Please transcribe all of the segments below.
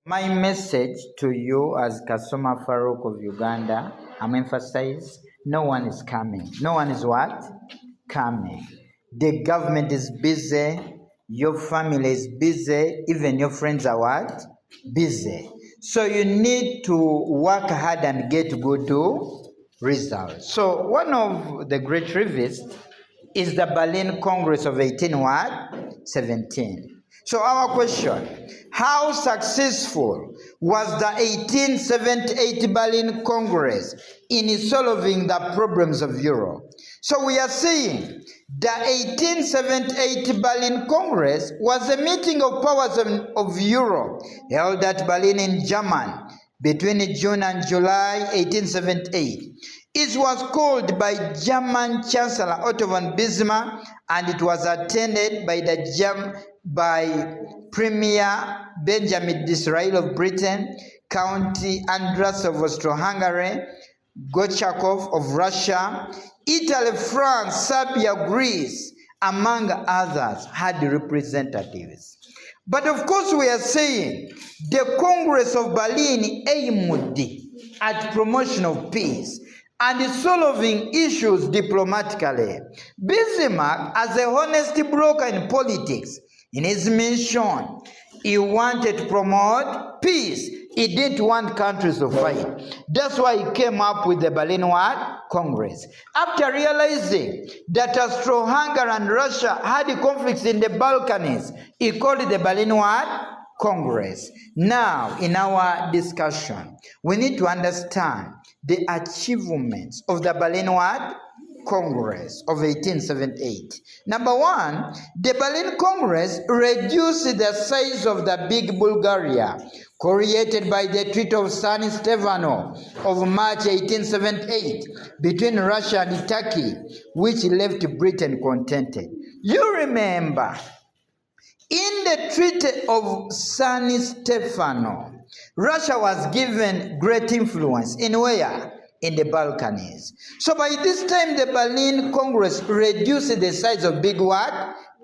My message to you as Kasoma Farouk of Uganda, I'm emphasizing, no one is coming. No one is what? Coming. The government is busy, your family is busy, even your friends are what? Busy. So you need to work hard and get good results. So one of the great reviews is the Berlin Congress of 1817. So our question, how successful was the 1878 Berlin Congress in solving the problems of Europe? So we are saying the 1878 Berlin Congress was a meeting of powers of Europe held at Berlin in Germany between June and July 1878. It was called by German Chancellor Otto von Bismarck, and it was attended by Premier Benjamin Disraeli of Britain, Count Andras of Austro-Hungary, Gorchakov of Russia, Italy, France, Serbia, Greece, among others, had representatives. But of course, we are saying the Congress of Berlin aimed at promotion of peace and solving issues diplomatically. Bismarck, as a honest broker in politics, in his mission, he wanted to promote peace. He didn't want countries to fight. That's why he came up with the Berlin Congress. After realizing that Austro-Hungary and Russia had conflicts in the Balkans, he called it the Berlin Congress. Now, in our discussion, we need to understand the achievements of the Berlin Congress of 1878. Number one, the Berlin Congress reduced the size of the big Bulgaria, created by the Treaty of San Stefano of March 1878 between Russia and Turkey, which left Britain contented. You remember, in the Treaty of San Stefano, Russia was given great influence in where? In the Balkans. So by this time, the Berlin Congress reduced the size of big what?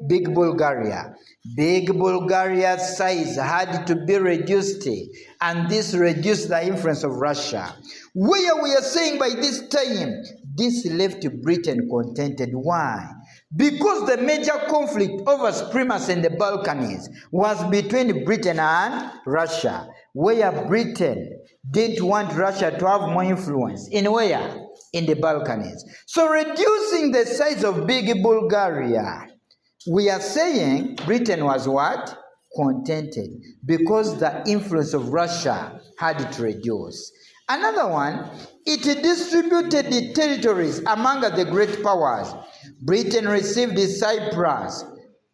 Big Bulgaria. Big Bulgaria's size had to be reduced, and this reduced the influence of Russia. We are saying by this time, this left Britain contented. Why? Because the major conflict over supremacy in the Balkans was between Britain and Russia, where Britain didn't want Russia to have more influence. In where? In the Balkans. So reducing the size of big Bulgaria, we are saying Britain was what? Contented, because the influence of Russia had to reduce. Another one, it distributed the territories among the great powers. Britain received Cyprus.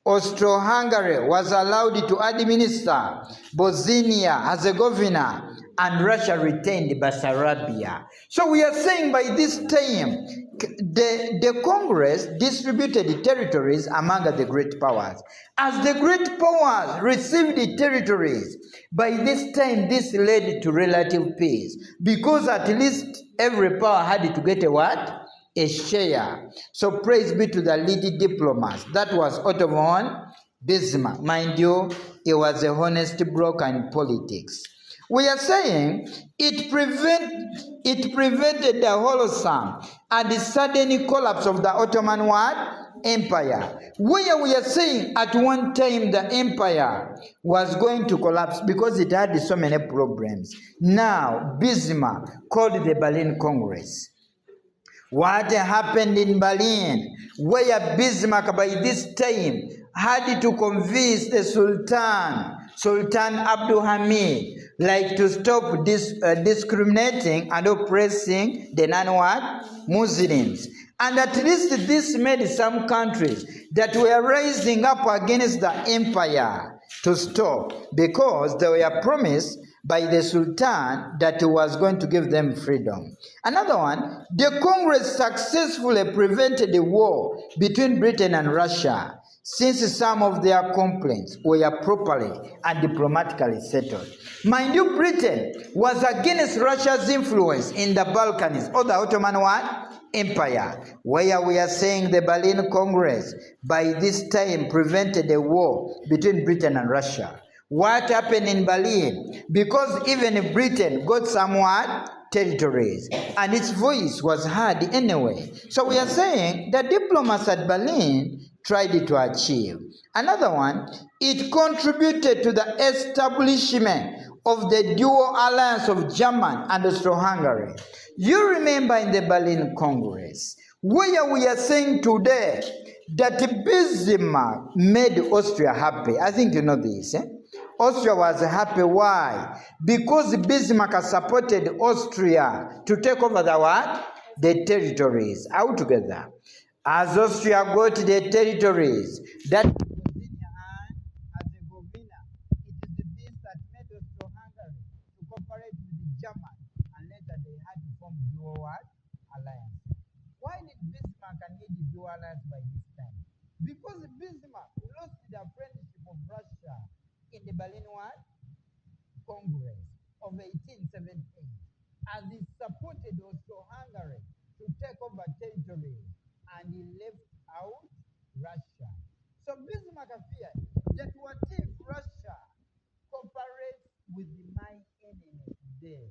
Austro-Hungary was allowed to administer Bosnia-Herzegovina, and Russia retained Bessarabia. So we are saying by this time, the Congress distributed the territories among the great powers. As the great powers received the territories, by this time this led to relative peace, because at least every power had to get a what? A share. So praise be to the lead diplomats. That was Otto von Bismarck. Mind you, he was a honest broker in politics. We are saying it prevented the wholesome and the sudden collapse of the Ottoman Empire. Where we are saying at one time the empire was going to collapse because it had so many problems. Now Bismarck called the Berlin Congress. What happened in Berlin, where Bismarck by this time had to convince the Sultan Abdul Hamid, like to stop discriminating and oppressing the non-Muslims. And at least this made some countries that were rising up against the empire to stop, because they were promised by the Sultan that he was going to give them freedom. Another one, the Congress successfully prevented the war between Britain and Russia, since some of their complaints were properly and diplomatically settled. Mind you, Britain was against Russia's influence in the Balkans, or the Ottoman Empire, where we are saying the Berlin Congress by this time prevented a war between Britain and Russia. What happened in Berlin? Because even Britain got somewhat territories, and its voice was heard anyway. So we are saying the diplomats at Berlin tried to achieve. Another one, it contributed to the establishment of the dual alliance of German and Austro-Hungary. You remember in the Berlin Congress, where we are saying today that Bismarck made Austria happy. I think you know this. Austria was happy. Why? Because Bismarck supported Austria to take over the what? The territories altogether. As Austria got the territories, that Bosnia and Herzegovina, it is this that made Austro-Hungary to cooperate with the Germans, and later they had to form dual what? Alliance. Why did Bismarck need the dual alliance by this time? Because Bismarck lost the friendship of Russia in the Berlin what? Congress of 1878, as he supported Austro-Hungary to take over territory, and he left out Russia. So Bismarck feared that what if Russia cooperates with my enemy today?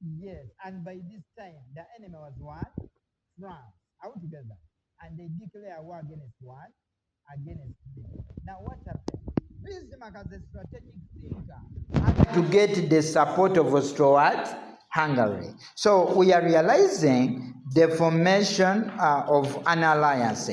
Yes, and by this time, the enemy was what? France, altogether. And they declare war against what? Against me. Now what happened? Bismarck, as a strategic thinker, had to get the support of Austro-Hungary. So we are realizing the formation of an alliance.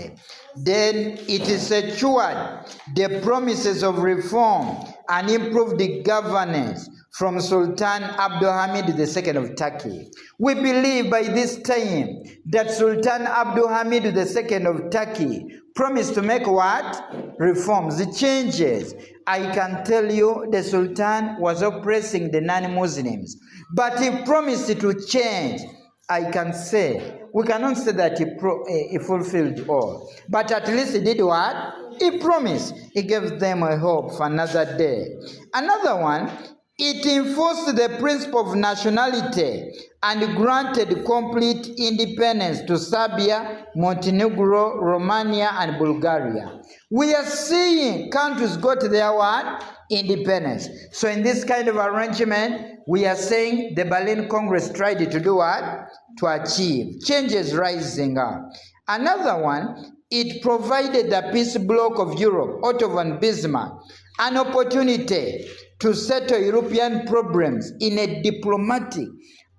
Then it is secured the promises of reform and improved the governance from Sultan Abdulhamid II of Turkey. We believe by this time that Sultan Abdulhamid II of Turkey promised to make what? Reforms, the changes. I can tell you the Sultan was oppressing the non-Muslims, but he promised to change. I can say, we cannot say that he fulfilled all, but at least he did what? He promised. He gave them a hope for another day. Another one, it enforced the principle of nationality and granted complete independence to Serbia, Montenegro, Romania, and Bulgaria. We are seeing countries got their what? Independence. So in this kind of arrangement, we are saying the Berlin Congress tried to do what? To achieve changes rising up. Another one, it provided the peace bloc of Europe, Otto von Bismarck, an opportunity to settle European problems in a diplomatic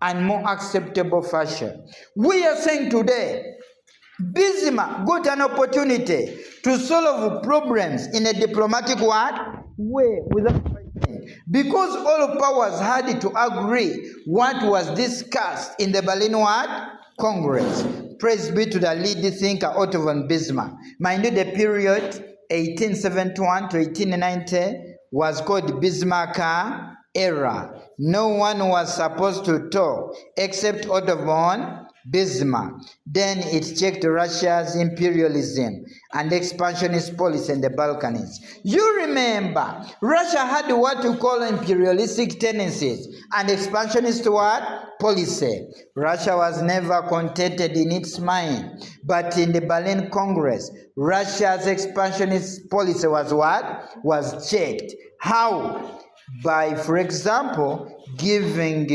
and more acceptable fashion. We are saying today, Bismarck got an opportunity to solve problems in a diplomatic way without fighting. Because all powers had to agree what was discussed in the Berlin Congress. Praise be to the lead thinker Otto von Bismarck. Mind you, the period 1871 to 1890 was called Bismarck era. No one was supposed to talk except Otto von Bismarck. Then it checked Russia's imperialism and expansionist policy in the Balkans. You remember, Russia had what we call imperialistic tendencies and expansionist policy. Russia was never contented in its mind, but in the Berlin Congress, Russia's expansionist policy was what? Was checked. How? By, for example, giving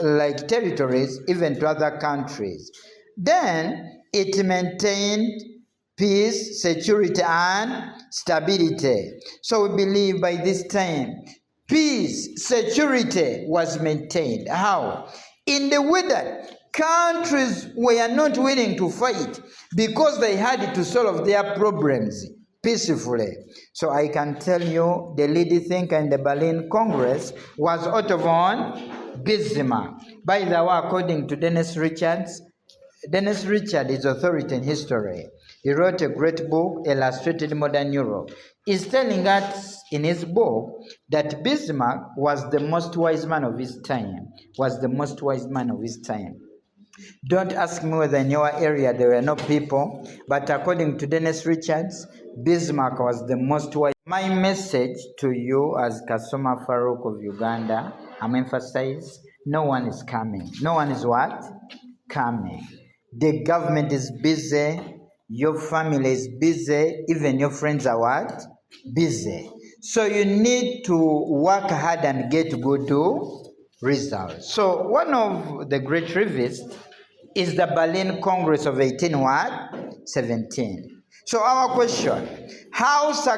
like territories even to other countries. Then it maintained peace, security, and stability. So we believe by this time, peace, security was maintained. How? In the way that countries were not willing to fight because they had to solve their problems peacefully. So I can tell you the lead thinker in the Berlin Congress was Otto von Bismarck. By the way, according to Dennis Richards is authority in history. He wrote a great book, Illustrated Modern Europe. He's telling us in his book that Bismarck was the most wise man of his time. Don't ask me whether in your area there were no people, but according to Dennis Richards, Bismarck was the most wise. My message to you as Kasoma Farouk of Uganda, I'm emphasizing, no one is coming. No one is what? Coming. The government is busy, your family is busy, even your friends are what? Busy. So you need to work hard and get good results. So one of the great reviews is the Berlin Congress of 1817. So our question, how successful